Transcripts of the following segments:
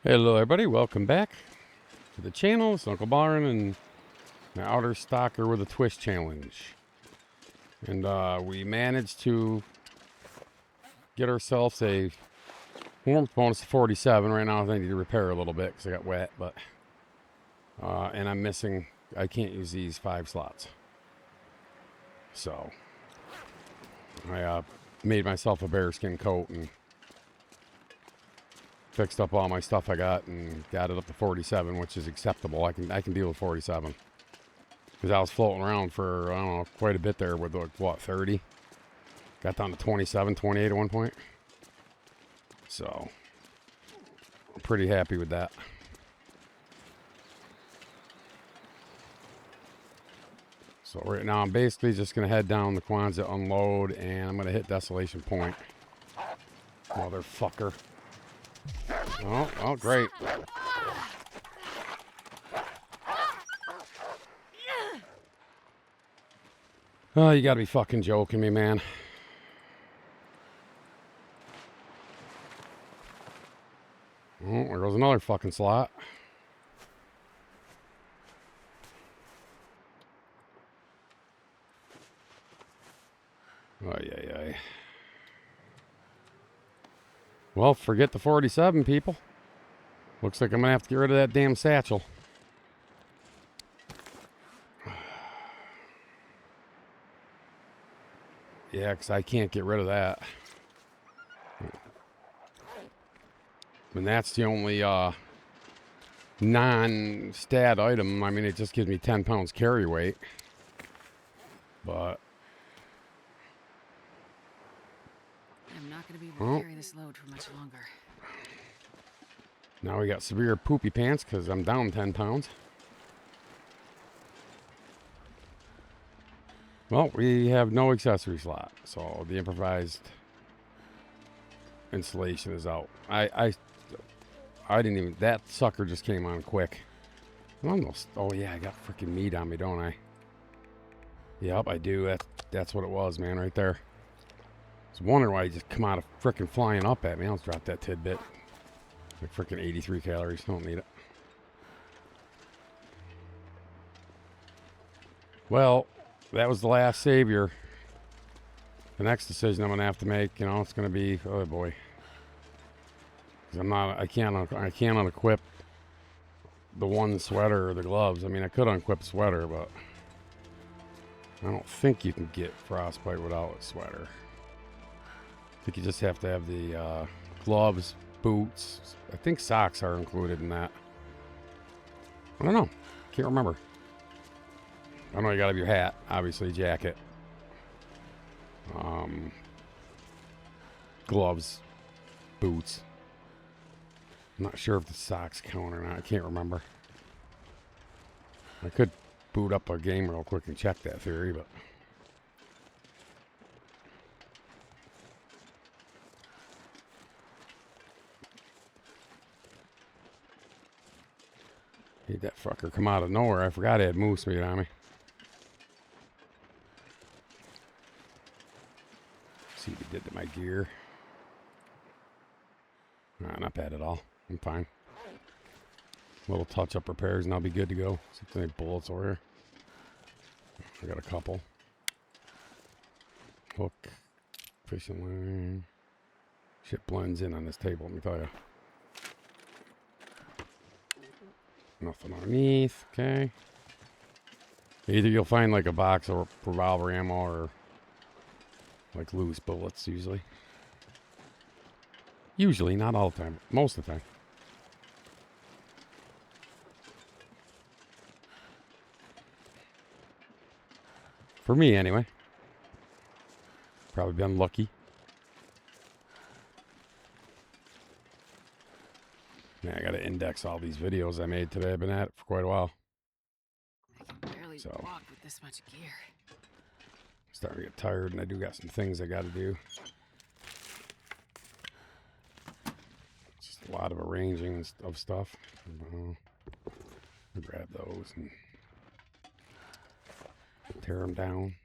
Hello everybody, welcome back to the channel. It's Uncle Byron and my outer Stalker with a twist challenge. And we managed to get ourselves a warmth bonus of 47. Right now I need to repair a little bit because I got wet, but and I'm missing, I can't use these 5 slots. So I made myself a bearskin coat and fixed up all my stuff I got and got it up to 47, which is acceptable. I can deal with 47 because I was floating around for, I don't know, quite a bit there with like, what, 30? Got down to 27, 28 at one point. So I'm pretty happy with that. So right now I'm basically just gonna head down the Kwanzaa, unload, and I'm gonna hit Desolation Point. Motherfucker. Oh, great. Oh, you gotta be fucking joking me, man. Oh, there goes another fucking slot. Ay. Well, forget the 47, people. Looks like I'm gonna have to get rid of that damn satchel. Yeah, because I can't get rid of that. And that's the only non-stat item. I mean, it just gives me 10 pounds carry weight. But I'm not going to be able to carry this load for much longer. Now we got severe poopy pants because I'm down 10 pounds. Well, we have no accessory slot, so the improvised installation is out. I didn't even, that sucker just came on quick. Almost, oh yeah, I got freaking meat on me, don't I? Yep, I do. That's what it was, man, right there. I was wondering why he just come out of freaking flying up at me. I'll drop that tidbit. Like freaking 83 calories. Don't need it. Well, that was the last savior. The next decision I'm gonna have to make, it's gonna be, oh boy, because I can't unequip the one sweater or the gloves. I mean, I could unequip sweater, but I don't think you can get frostbite without a sweater. I think you just have to have the gloves, boots. I think socks are included in that. I don't know. Can't remember. I know you gotta have your hat, obviously, jacket. Gloves, boots. I'm not sure if the socks count or not. I can't remember. I could boot up a game real quick and check that theory, but need that fucker come out of nowhere. I forgot I had moose meat on me. See what he did to my gear. Nah, not bad at all. I'm fine. Little touch-up repairs and I'll be good to go. See if there's any bullets over here. I got a couple. Hook. Fishing line. Shit blends in on this table, let me tell you. Nothing underneath. Okay. Either you'll find like a box of revolver ammo or like loose bullets usually. Usually, not all the time. Most of the time. For me, anyway. Probably been lucky. Man, I gotta index all these videos I made today. I've been at it for quite a while. I can barely walk with this much gear. Starting to get tired, and I do got some things I gotta do. Just a lot of arranging of stuff. I'll grab those and tear them down.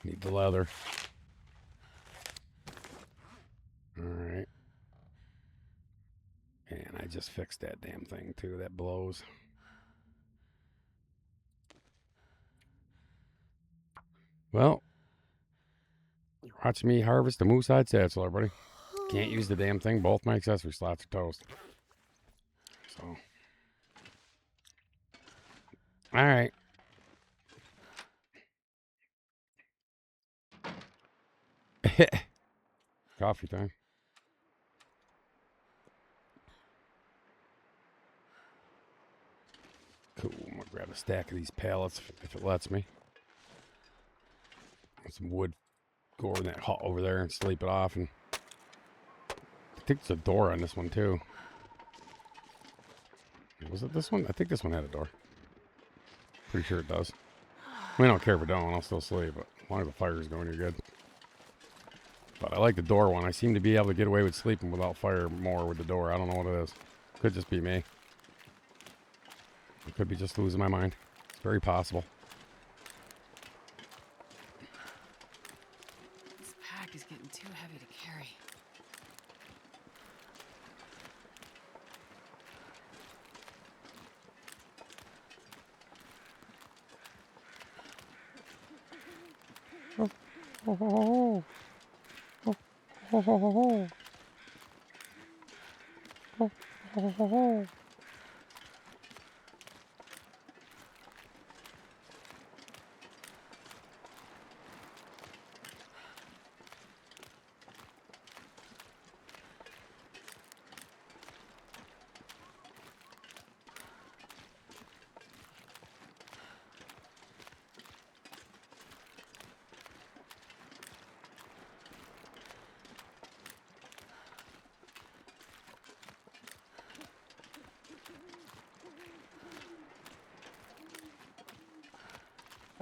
Need the leather. Alright. I just fixed that damn thing too. That blows. Well, watch me harvest the moose-eyed satchel, everybody. Can't use the damn thing. Both my accessory slots are toast. So, all right. Coffee time. Cool. I'm gonna grab a stack of these pallets if it lets me. Some wood. Go in that hut over there and sleep it off. And I think there's a door on this one too. Was it this one? I think this one had a door. Pretty sure it does. I don't care if it don't. I'll still sleep, but as long as the fire's going, you're good. But I like the door one. I seem to be able to get away with sleeping without fire more with the door. I don't know what it is. Could just be me. It could be just losing my mind. It's very possible. This pack is getting too heavy to carry. Oh, oh, oh, oh, oh, oh, oh, oh, oh.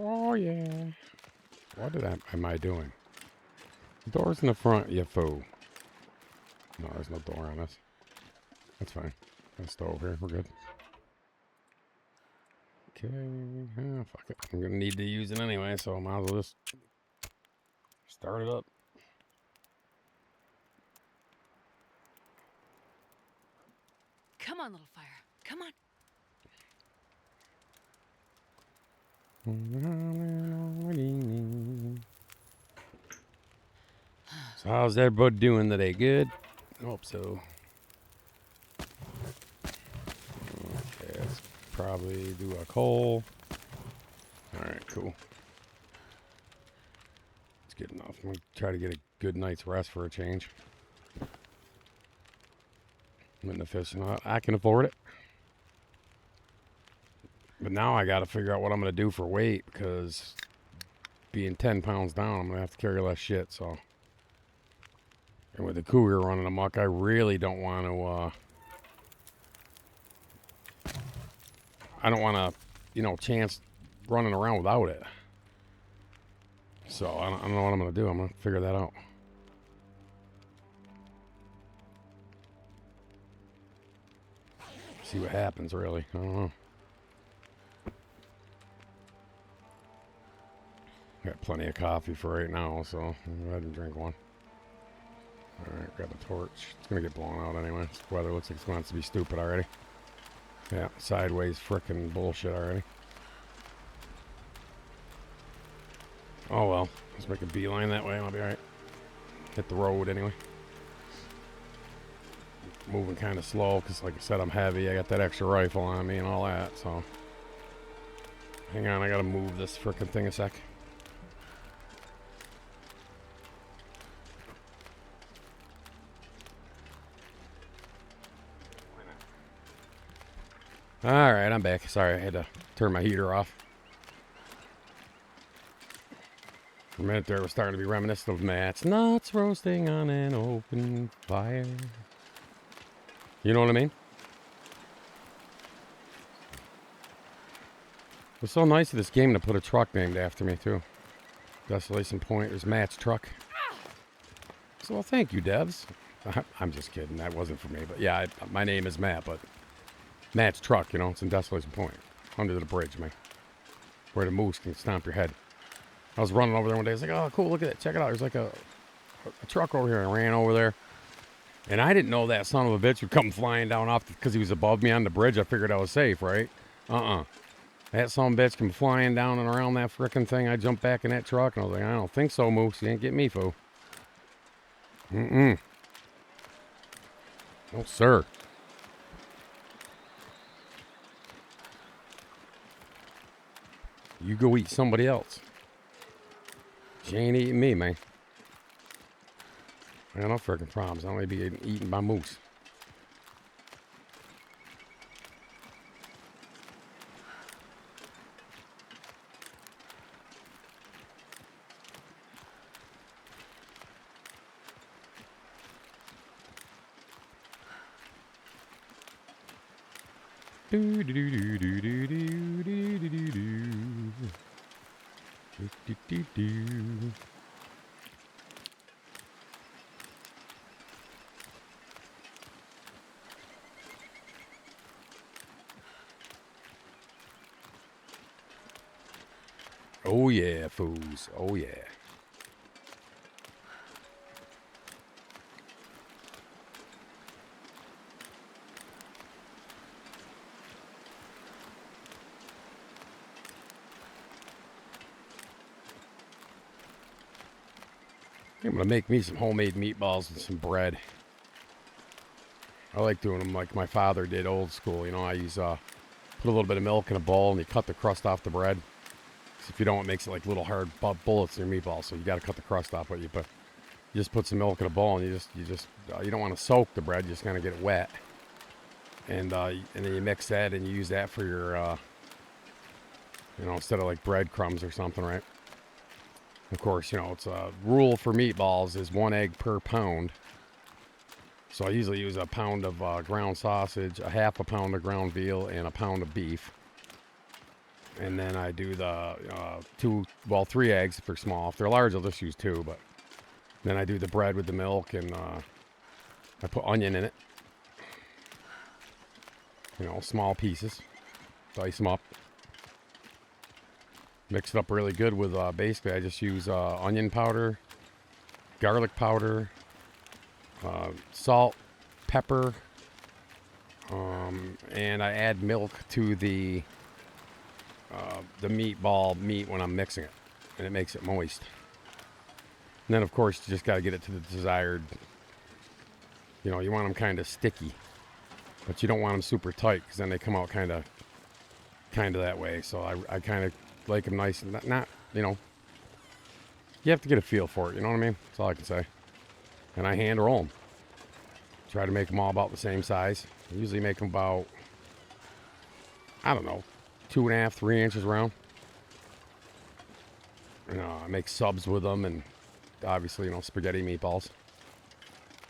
Oh yeah. What am I doing? The door's in the front, you fool. No, there's no door on this. That's fine. Got a stove here. We're good. Okay. Oh, fuck it. I'm gonna need to use it anyway, so I might as well just start it up. Come on, little fire. Come on. So how's everybody doing today? Good? Hope so. Okay, let's probably do a coal. Alright, cool. It's good enough. I'm gonna try to get a good night's rest for a change. I'm in the fishing hut. I can afford it. But now I gotta figure out what I'm gonna do for weight, because being 10 pounds down, I'm gonna have to carry less shit, so. And with the cougar running amok, I really don't want to, I don't want to, chance running around without it. So I don't know what I'm going to do. I'm going to figure that out. See what happens, really. I don't know. Got plenty of coffee for right now, so I'll go ahead and drink one. Alright, grab a torch. It's going to get blown out anyway. This weather looks like it's going to be stupid already. Yeah, sideways frickin' bullshit already. Oh well, let's make a beeline that way. I'll be alright. Hit the road anyway. Moving kind of slow because, like I said, I'm heavy. I got that extra rifle on me and all that, so. Hang on, I gotta move this frickin' thing a sec. Alright, I'm back. Sorry, I had to turn my heater off. For a minute there, it was starting to be reminiscent of Matt's nuts roasting on an open fire. You know what I mean? It was so nice of this game to put a truck named after me, too. Desolation Point. There's Matt's truck. So, well, thank you, devs. I'm just kidding. That wasn't for me. But yeah, my name is Matt, but Matt's truck, it's in Desolation Point. Under the bridge, man. Where the moose can stomp your head. I was running over there one day. I was like, oh, cool, look at that. Check it out. There's like a truck over here. I ran over there. And I didn't know that son of a bitch would come flying down off because he was above me on the bridge. I figured I was safe, right? That son of a bitch come flying down and around that frickin' thing. I jumped back in that truck and I was like, I don't think so, Moose. You ain't get me, fool. Mm-mm. No, sir. You go eat somebody else. She ain't eating me, man. I got no freaking problems. I don't want to be eaten by moose. Do do do do do do do do do do do do do. Oh yeah, fools. Oh yeah. I'm gonna make me some homemade meatballs and some bread. I like doing them like my father did, old school. You know, I use put a little bit of milk in a bowl and you cut the crust off the bread. If you don't, it makes it like little hard bullets in your meatballs. So you got to cut the crust off. But you just put some milk in a bowl and you don't want to soak the bread. You just kind of get it wet, and then you mix that and you use that for your instead of like breadcrumbs or something, right? Of course, it's a rule for meatballs is 1 egg per pound. So I usually use a pound of ground sausage, a half a pound of ground veal, and a pound of beef. And then I do the 3 eggs if they're small. If they're large, I'll just use 2. But then I do the bread with the milk, and I put onion in it. Small pieces. Dice them up. Mix it up really good with, basically, I just use onion powder, garlic powder, salt, pepper, and I add milk to the meatball meat when I'm mixing it, and it makes it moist. And then, of course, you just got to get it to the desired, you want them kind of sticky, but you don't want them super tight because then they come out kind of that way. So I kind of like them nice and not you have to get a feel for it, you know what I mean? That's all I can say. And I hand roll them. Try to make them all about the same size. I usually make them about, I don't know, 2.5, 3 inches round. I make subs with them, and obviously, spaghetti meatballs.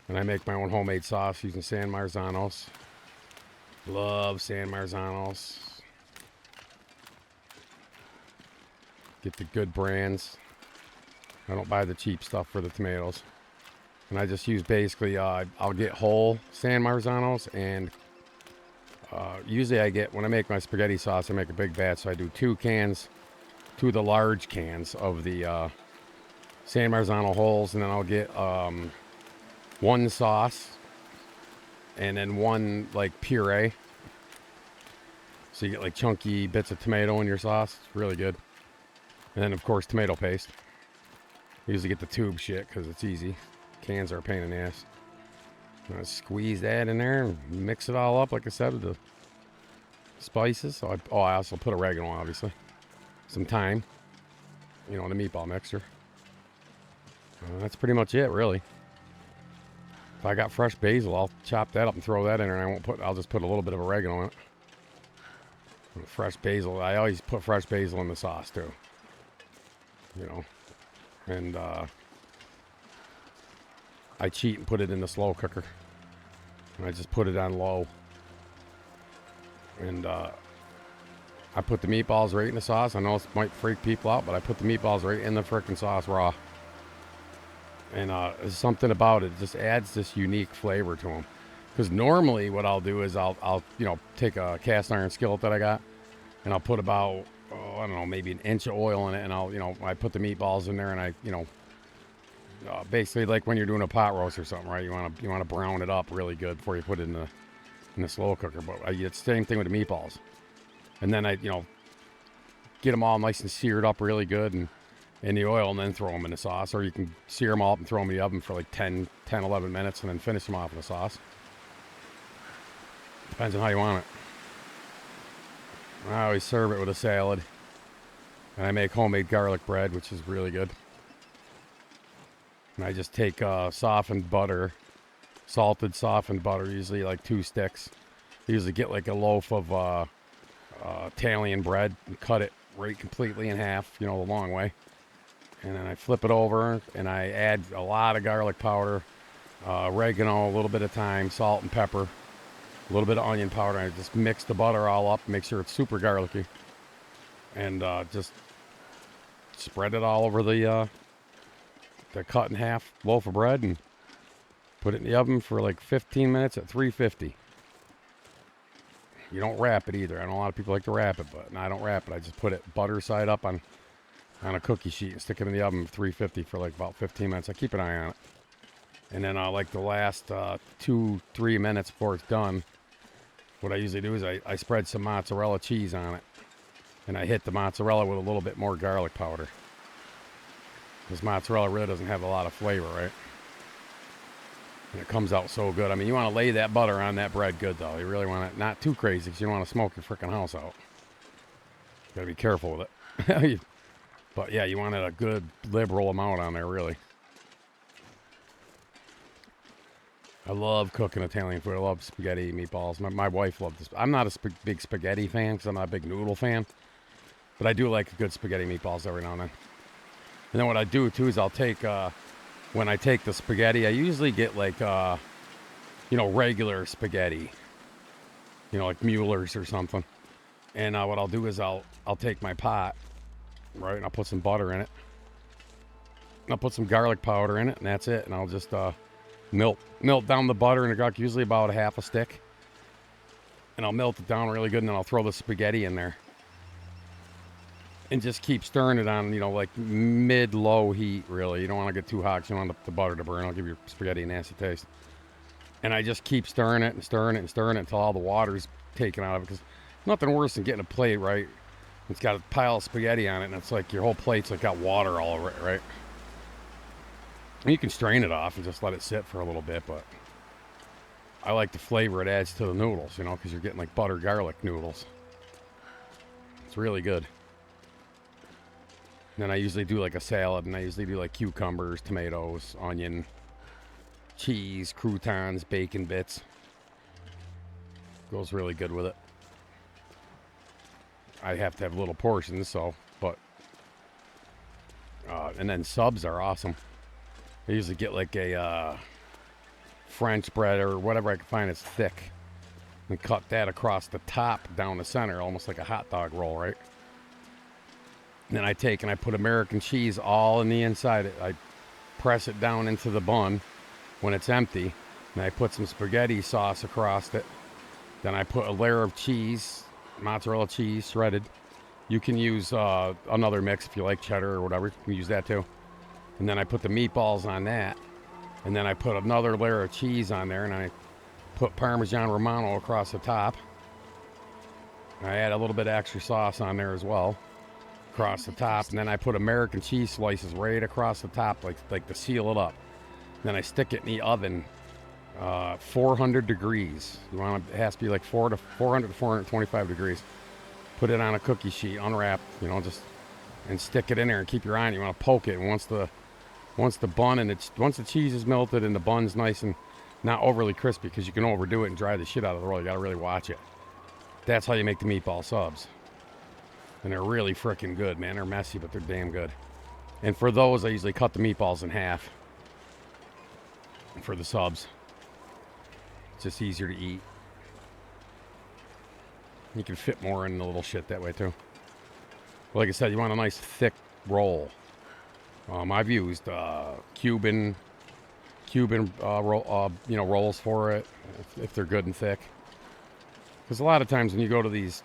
And I make my own homemade sauce using San Marzanos. Love San Marzanos. Get the good brands. I don't buy the cheap stuff for the tomatoes. And I just use basically, I'll get whole San Marzanos, and usually when I make my spaghetti sauce, I make a big batch, so I do 2 of the large cans of the San Marzano wholes, and then I'll get 1 sauce, and then 1 like puree. So you get like chunky bits of tomato in your sauce. It's really good. And then, of course, tomato paste. I usually get the tube shit because it's easy. Cans are a pain in the ass. I squeeze that in there and mix it all up, like I said, with the spices. So I also put oregano, obviously. Some thyme. The meatball mixture. That's pretty much it, really. If I got fresh basil, I'll chop that up and throw that in there. And I'll just put a little bit of oregano in it. And fresh basil. I always put fresh basil in the sauce, too. And I cheat and put it in the slow cooker. And I just put it on low. And I put the meatballs right in the sauce. I know it might freak people out, but I put the meatballs right in the frickin' sauce raw. And there's something about it. It just adds this unique flavor to them. Because normally what I'll do is I'll take a cast iron skillet that I got, and I'll put about, I don't know, maybe an inch of oil in it, and I put the meatballs in there, and I Basically, like when you're doing a pot roast or something, right? You want to brown it up really good before you put it in the slow cooker. But it's the same thing with the meatballs. And then I get them all nice and seared up really good and in the oil, and then throw them in the sauce. Or you can sear them all up and throw them in the oven for like 10, 11 minutes and then finish them off in the sauce. Depends on how you want it. I always serve it with a salad. And I make homemade garlic bread, which is really good. And I just take softened butter, salted softened butter, usually like 2 sticks. I usually get like a loaf of Italian bread and cut it right completely in half, the long way. And then I flip it over and I add a lot of garlic powder, oregano, a little bit of thyme, salt and pepper, a little bit of onion powder. And I just mix the butter all up, make sure it's super garlicky. And just spread it all over the cut in half loaf of bread and put it in the oven for like 15 minutes at 350. You don't wrap it either. I know a lot of people like to wrap it, but I don't wrap it. I just put it butter side up on a cookie sheet and stick it in the oven 350 for like about 15 minutes. I keep an eye on it. And then like the last 2-3 minutes before it's done, what I usually do is I spread some mozzarella cheese on it. And I hit the mozzarella with a little bit more garlic powder. Because mozzarella really doesn't have a lot of flavor, right? And it comes out so good. I mean, you want to lay that butter on that bread good, though. You really want it not too crazy because you don't want to smoke your freaking house out. You got to be careful with it. But yeah, you want it a good liberal amount on there, really. I love cooking Italian food. I love spaghetti, meatballs. My wife loves this. I'm not a big spaghetti fan because I'm not a big noodle fan. But I do like a good spaghetti meatballs every now and then. And then what I do, too, is I'll take, when I take the spaghetti, I usually get like, regular spaghetti. Like Mueller's or something. And what I'll do is I'll take my pot, right, and I'll put some butter in it. And I'll put some garlic powder in it, and that's it. And I'll just melt down the butter in the garlic, usually about a half a stick. And I'll melt it down really good, and then I'll throw the spaghetti in there. And just keep stirring it on, like mid-low heat, really. You don't want to get too hot because you don't want the butter to burn. It'll give your spaghetti a nasty taste. And I just keep stirring it and stirring it and stirring it until all the water's taken out of it. Because nothing worse than getting a plate, right? It's got a pile of spaghetti on it, and it's like your whole plate's like got water all over it, right? And you can strain it off and just let it sit for a little bit, but I like the flavor it adds to the noodles, because you're getting like butter garlic noodles. It's really good. And then I usually do like a salad, and I usually do like cucumbers, tomatoes, onion, cheese, croutons, bacon bits. Goes really good with it. I have to have little portions, but and then subs are awesome. I usually get like a French bread or whatever I can find that's thick, and cut that across the top down the center, almost like a hot dog roll, right? And then I take and I put American cheese all in the inside. I press it down into the bun when it's empty, and I put some spaghetti sauce across it. Then I put a layer of cheese, mozzarella cheese, shredded. You can use another mix if you like cheddar or whatever. You can use that too. And then I put the meatballs on that. And then I put another layer of cheese on there, and I put Parmesan Romano across the top. I add a little bit of extra sauce on there as well, across the top. And then I put American cheese slices right across the top, like to seal it up. Then I stick it in the oven, 400 degrees. It has to be like 400 to 425 degrees. Put it on a cookie sheet, unwrap, and stick it in there and keep your eye on it. You want to poke it, and once the bun and once the cheese is melted and the bun's nice and not overly crispy, because you can overdo it and dry the shit out of the roll. You got to really watch it. That's how you make the meatball subs. And they're really freaking good, man. They're messy, but they're damn good. And for those, I usually cut the meatballs in half for the subs. It's just easier to eat. You can fit more in the little shit that way too. Like I said, you want a nice thick roll. I've used Cuban rolls for it if they're good and thick. Because a lot of times when you go to these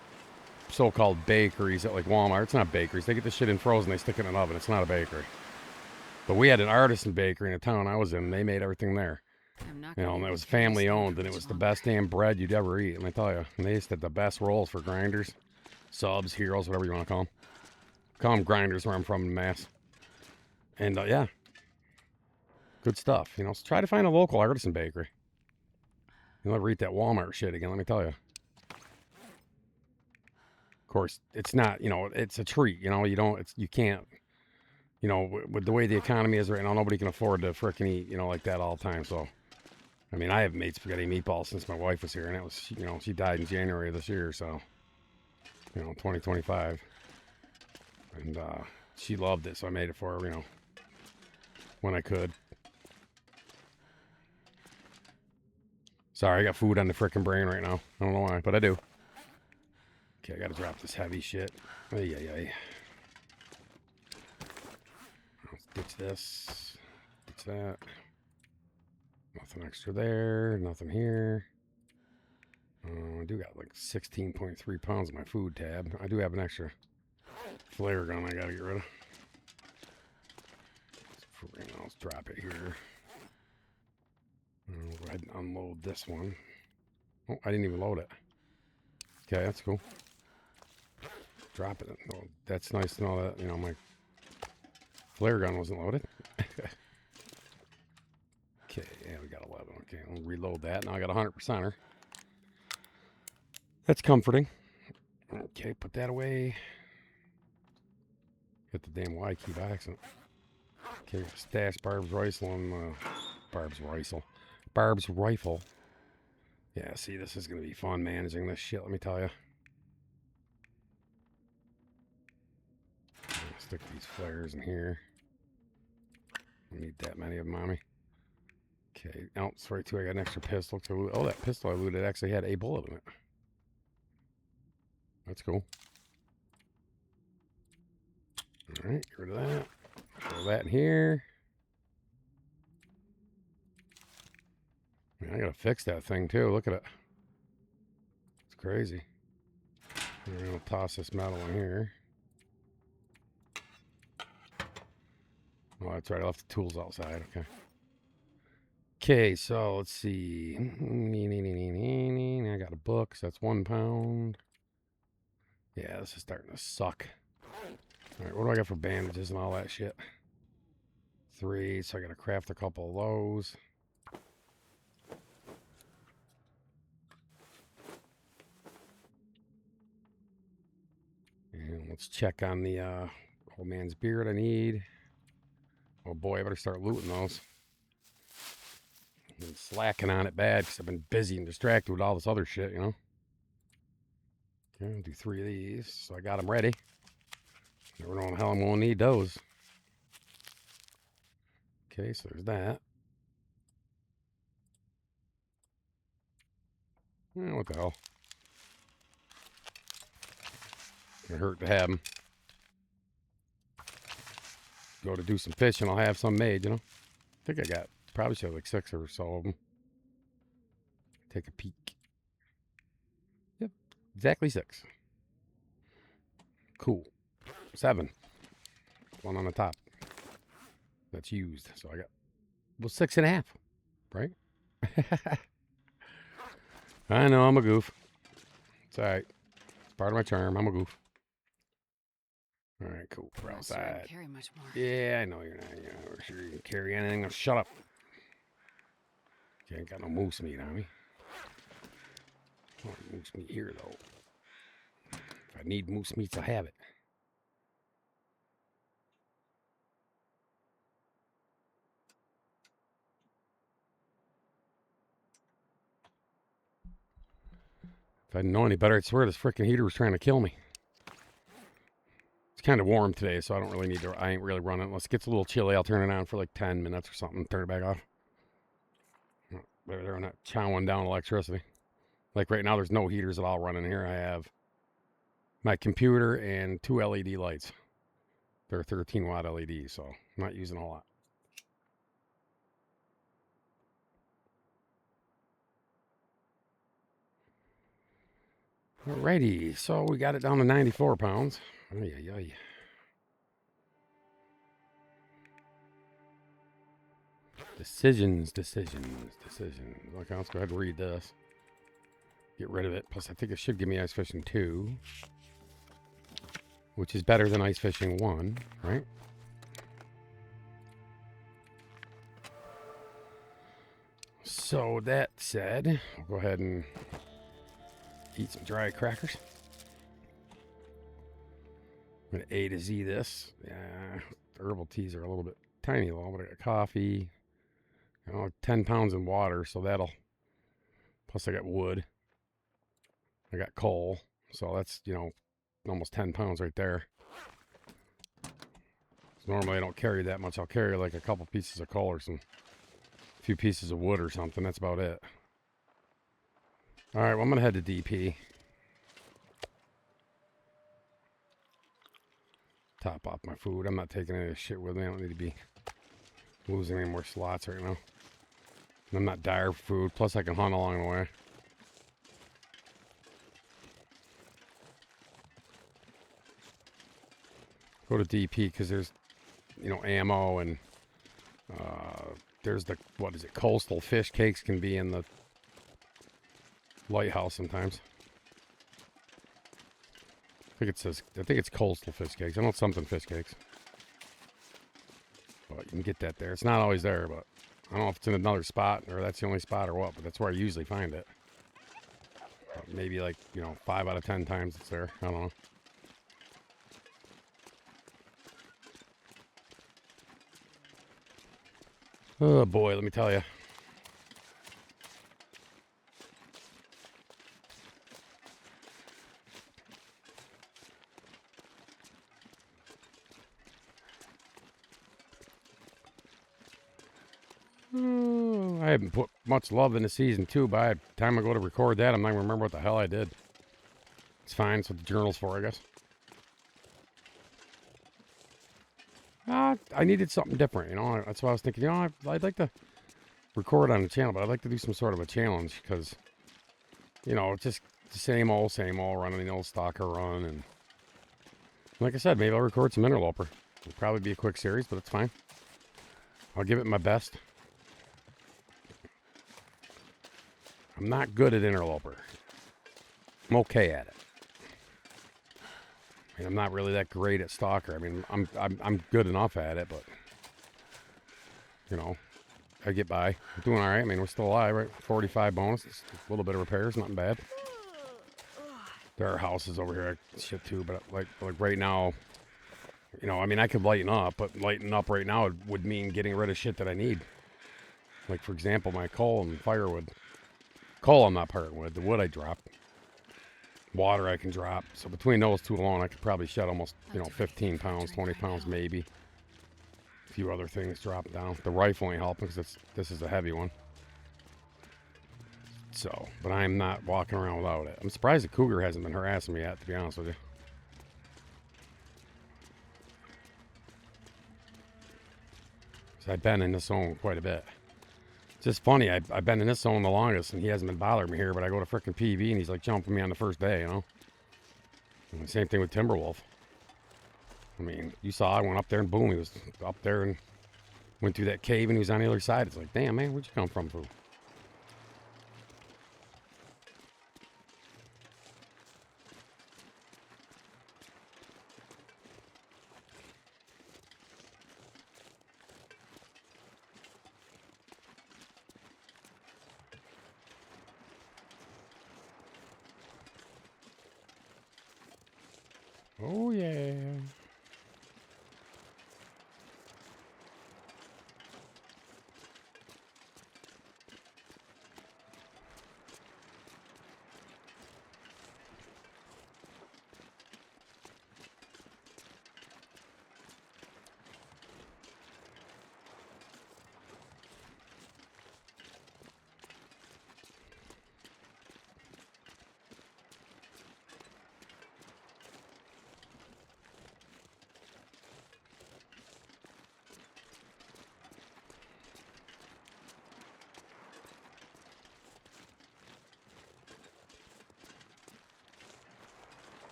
so-called bakeries at like Walmart, it's not bakeries. They get the shit in frozen, they stick it in an oven. It's not a bakery. But we had an artisan bakery in a town I was in. And they made everything there. I'm not You know, gonna and be it able was to carry this family load owned, for and it much was the longer. best damn bread you'd ever eat. Let me tell you. And they used to have the best rolls for grinders, subs, heroes, whatever you want to call them. Call them grinders where I'm from in Mass. And yeah, good stuff. You know, so try to find a local artisan bakery. You'll never eat that Walmart shit again, let me tell you. Of course, it's not, you know, it's a treat. You know, you can't, you know, with the way the economy is right now, nobody can afford to frickin' eat, you know, like that all the time. So, I mean, I haven't made spaghetti meatballs since my wife was here, and it was, you know, she died in January of this year, so, you know, 2025. And she loved it, so I made it for her, you know, when I could. Sorry, I got food on the frickin' brain right now. I don't know why, but I do. Okay, I gotta drop this heavy shit. Ay, ay, ay. Let's ditch this. Ditch that. Nothing extra there. Nothing here. I do got like 16.3 pounds in my food tab. I do have an extra flare gun I gotta get rid of. Let's drop it here. I'll go ahead and unload this one. Oh, I didn't even load it. Okay, that's cool. Drop it. Oh, that's nice to know that, you know, my flare gun wasn't loaded. Okay, yeah, we got 11. Okay, I'll reload that. Now I got 100%er. That's comforting. Okay, put that away. Hit the damn Y key by accident. Okay, stash Barb's rifle and Barb's rifle. Yeah, see, this is gonna be fun managing this shit. Let me tell you. Stick these flares in here. I need that many of them on me. Okay, oh, sorry too. I got an extra pistol. Oh, that pistol I looted actually had a bullet in it. That's cool. All right, get rid of that. Throw that in here. Man, I gotta fix that thing too. Look at it. It's crazy. I'm gonna toss this metal in here. Oh, that's right. I left the tools outside. Okay. Okay, so let's see. I got a book, so that's 1 pound. Yeah, this is starting to suck. All right, what do I got for bandages and all that shit? 3, so I gotta craft a couple of those. And let's check on the old man's beard I need. Oh boy, I better start looting those. I've been slacking on it bad because I've been busy and distracted with all this other shit, you know? Okay, I'll do 3 of these, so I got them ready. Never know how I'm gonna need those. Okay, so there's that. What the hell? Gonna hurt to have them. Go to do some fishing, I'll have some made, you know? I think I got, probably should have like 6 or so of them. Take a peek. Yep, exactly 6. Cool. 7. One on the top. That's used. So I got, well, 6.5, right? I know, I'm a goof. It's all right. It's part of my charm. I'm a goof. All right, cool. We're Not sure I can outside. carry much more. Yeah, I know you're not. You're not sure you can carry anything. Now shut up. You ain't got no moose meat on me. Oh, moose meat here, though. If I need moose meats, I have it. If I didn't know any better, I'd swear this freaking heater was trying to kill me. It's kind of warm today, so I don't really need to. I ain't really running. Unless it gets a little chilly, I'll turn it on for like 10 minutes or something, turn it back off. They're not chowing down electricity. Like right now, there's no heaters at all running here. I have my computer and 2 LED lights. They're 13-watt LEDs, so I'm not using a lot. Alrighty, so we got it down to 94 pounds. Ay, ay, ay. Decisions. Okay, let's go ahead and read this. Get rid of it. Plus, I think it should give me ice fishing 2, which is better than ice fishing 1, right? So that said, I'll go ahead and eat some dry crackers. I'm going to A to Z this. Yeah, the herbal teas are a little bit tiny low, but I got coffee, 10 pounds in water, so that'll, plus I got wood. I got coal, so that's, almost 10 pounds right there. So normally I don't carry that much. I'll carry like a couple pieces of coal or a few pieces of wood or something. That's about it. All right, well, I'm going to head to DP. Top off my food. I'm not taking any of this shit with me. I don't need to be losing any more slots right now. I'm not dire for food. Plus, I can hunt along the way. Go to DP because there's, ammo and there's the, coastal fish cakes can be in the lighthouse sometimes. I think it's coastal fish cakes. I know it's something fish cakes. But you can get that there. It's not always there, but I don't know if it's in another spot or that's the only spot or what, but that's where I usually find it. But maybe 5 out of 10 times it's there. I don't know. Oh boy, let me tell you. I haven't put much love into season 2. By the time I go to record that, I'm not even remember what the hell I did. It's fine. It's what the journal's for, I guess. I needed something different, That's why I was thinking, I'd like to record on the channel, but I'd like to do some sort of a challenge because, it's just the same old running the old Stalker run. And like I said, maybe I'll record some Interloper. It'll probably be a quick series, but it's fine. I'll give it my best. I'm not good at Interloper. I'm okay at it. I mean, I'm not really that great at Stalker. I mean, I'm good enough at it, but I get by. I'm doing all right. I mean, we're still alive, right? 45 bonus. It's a little bit of repairs, nothing bad. There are houses over here, shit too, but like right now, I mean, I could lighten up, but lighten up right now would mean getting rid of shit that I need. Like, for example, my coal and firewood. Coal I'm not parting with. The wood I drop. Water I can drop. So between those two alone, I could probably shed almost, 15 pounds, 20 pounds maybe. A few other things drop down. The rifle ain't helping because this is a heavy one. So, but I'm not walking around without it. I'm surprised the cougar hasn't been harassing me yet, to be honest with you. So I've been in this zone quite a bit. It's just funny, I've been in this zone the longest, and he hasn't been bothering me here, but I go to frickin' PV, and he's like jumping me on the first day, And the same thing with Timberwolf. I mean, you saw I went up there, and boom, he was up there, and went through that cave, and he was on the other side. It's like, damn, man, where'd you come from, fool? Oh, yeah.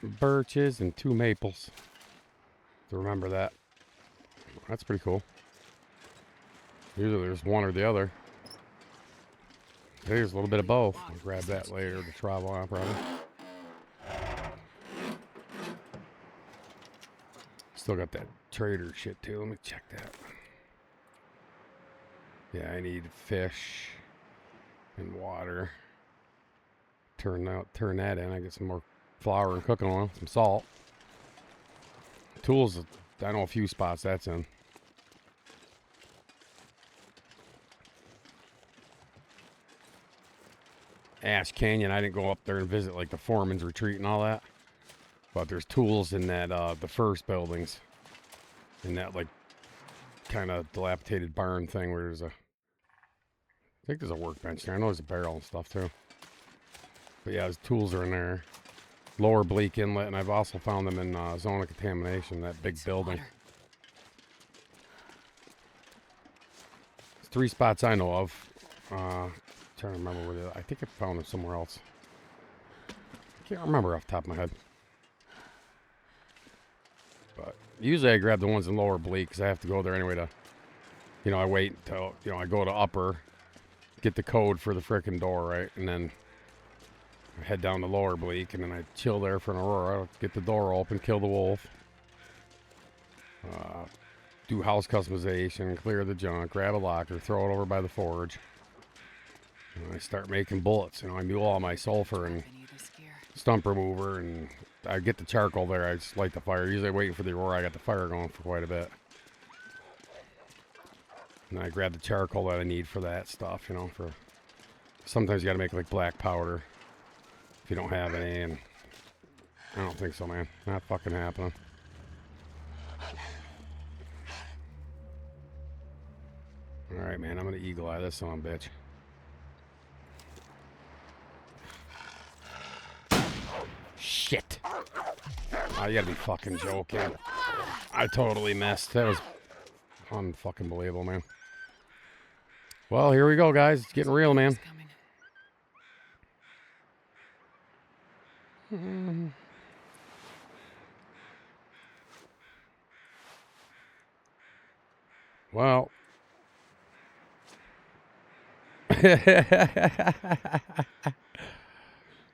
birches and 2 maples. To remember that. That's pretty cool. Usually there's one or the other. There's a little bit of both. I'll grab that later to travel on probably. Still got that trader shit too. Let me check that. Yeah, I need fish and water. Turn that in. I get some more flour and cooking oil, some salt. Tools, I know a few spots that's in. Ash Canyon, I didn't go up there and visit like the foreman's retreat and all that. But there's tools in that the first buildings. In that like kind of dilapidated barn thing where there's a, I think there's a workbench there. I know there's a barrel and stuff too. But yeah, his tools are in there. Lower Bleak Inlet, and I've also found them in Zone of Contamination, that big building. There's 3 spots I know of. Trying to remember where I think I found them somewhere else. I can't remember off the top of my head. But usually I grab the ones in Lower Bleak because I have to go there anyway to, you know, I wait until, you know, I go to Upper, get the code for the frickin' door, right? And then I head down to Lower Bleak, and then I chill there for an Aurora, get the door open, kill the wolf, do house customization, clear the junk, grab a locker, throw it over by the forge, and I start making bullets. You know, I mule all my sulfur and stump remover, and I get the charcoal there. I just light the fire. Usually waiting for the Aurora. I got the fire going for quite a bit. And I grab the charcoal that I need for that stuff, you know, for sometimes you got to make like black powder. If you don't have any, and I don't think so, man. Not fucking happening. Alright, man, I'm gonna eagle eye this son of a bitch. Shit! Oh, you gotta be fucking joking. I totally missed. That was unfucking believable, man. Well, here we go, guys. It's getting real, man. Well.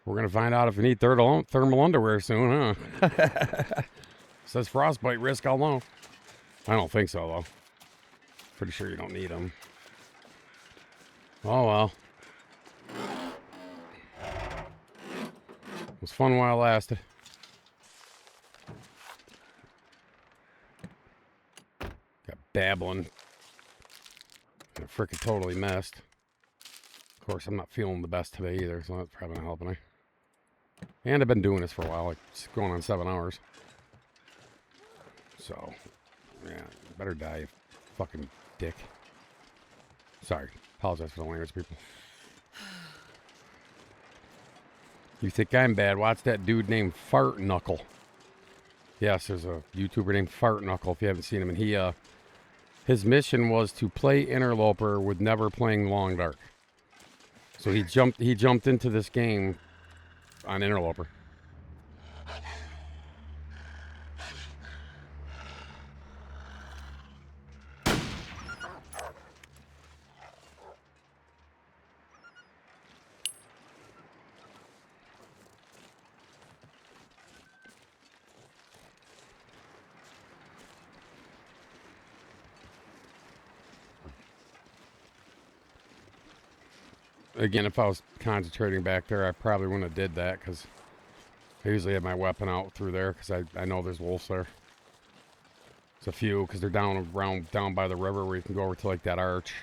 We're going to find out if we need thermal underwear soon, huh? Says frostbite risk, I'll know. I don't think so, though. Pretty sure you don't need them. Oh, well. It was fun while it lasted. Got babbling. I frickin' totally messed. Of course, I'm not feeling the best today either, so that's probably not helping me. And I've been doing this for a while, like it's going on 7 hours. So, yeah, you better die, you fucking dick. Sorry, apologize for the language, people. You think I'm bad? Watch that dude named Fart Knuckle. Yes, there's a YouTuber named Fart Knuckle, if you haven't seen him. And he, his mission was to play Interloper with never playing Long Dark. So he jumped into this game on Interloper. Again, if I was concentrating back there, I probably wouldn't have did that, because I usually have my weapon out through there, because I know there's wolves there. There's a few, because they're down by the river where you can go over to like that arch.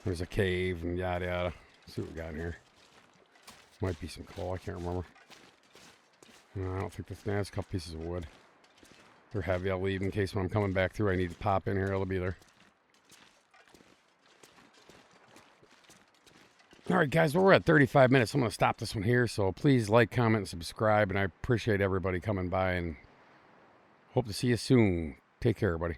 There's a cave and yada yada. Let's see what we got in here. Might be some coal, I can't remember. No, I don't think that's, a couple pieces of wood. They're heavy, I'll leave in case when I'm coming back through I need to pop in here, it'll be there. Alright guys, well, we're at 35 minutes. I'm going to stop this one here. So please like, comment, and subscribe. And I appreciate everybody coming by. And hope to see you soon. Take care, everybody.